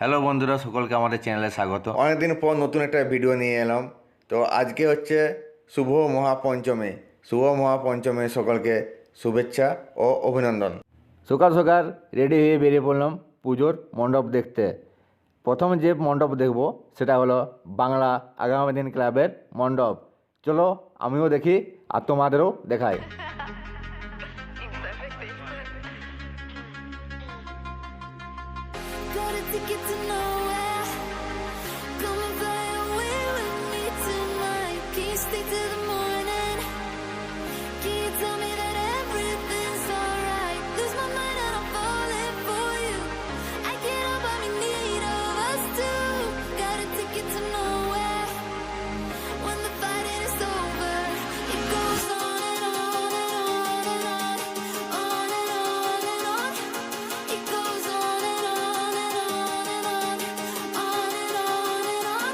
Hello বন্ধুরা, সকলকে আমাদের চ্যানেলে স্বাগত। অনেকদিন পর নতুন একটা ভিডিও নিয়ে এলাম। তো আজকে হচ্ছে শুভ মহাপঞ্চমী। শুভ মহাপঞ্চমী সকলকে শুভেচ্ছা ও অভিনন্দন। সকাল সকাল রেডি হয়ে বেরিয়ে পড়লাম পুজোর মণ্ডপ দেখতে। প্রথম যে মণ্ডপ দেখব সেটা হলো বাংলা আগামী দিন ক্লাবের মণ্ডপ। চলো আমিও দেখি আর তোমাদেরও দেখাই। Got a ticket to nowhere. Come and fly away with me tonight. Can you stay till the morning? Can you tell me that everything's alright? Lose my mind and I'm falling for you. I can't help but be in need of us two. Got a ticket to nowhere. When the fighting is over, it goes on and on and on and on, on and on and on. It goes on and on and on and on, on and on and on.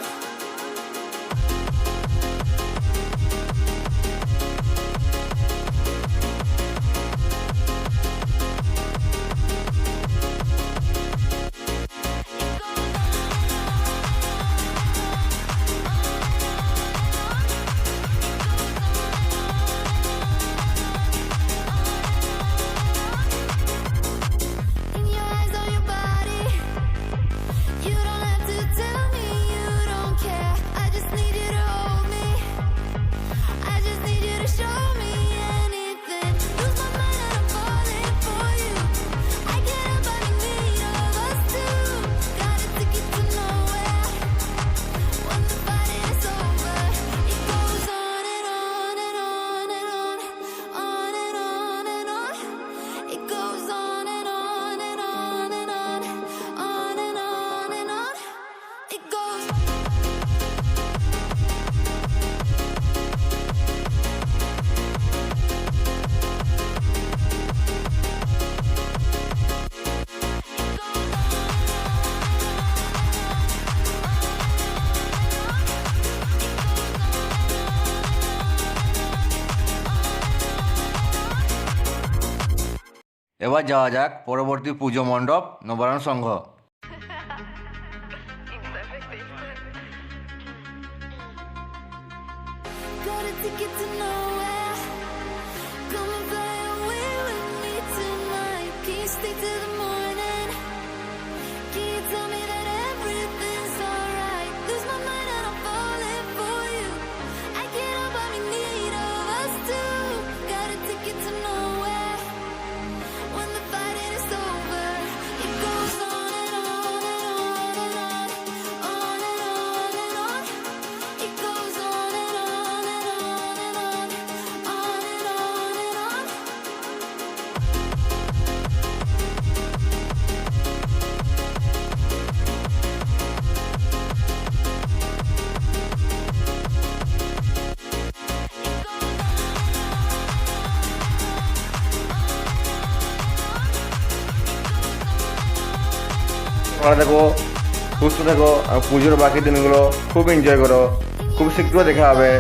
In your eyes, on your body. You don't have to tell me you don't care. I just need you to hold me. I just need you to show me anything. Lose my mind and I'm falling for you. I can't help but be in need of us two. Got a ticket to nowhere. When the fighting is over, it goes on and on and on and on, on and on and on. It goes on and on and on and on, on and on and on. It goes. এবার যাওয়া যাক পরবর্তী পুজো মণ্ডপ নবায়ন সংঘ। Got a ticket to nowhere. Come and fly away with me tonight. Can you stay till the morning? Can you tell me that everything's alright? Lose my mind and I'm falling for you. I can't help but be in need of us two. Got a ticket to nowhere. When the fighting is over, it goes on and on and on and on, on and on and on. It goes on and on and on and on, on and on and on. ভালো থেকো, সুস্থ থেকো আর পুজোর বাকি দিনগুলো খুব enjoy করো। খুব শীঘ্র দেখা হবে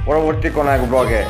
পরবর্তী কোনো এক ব্লগে।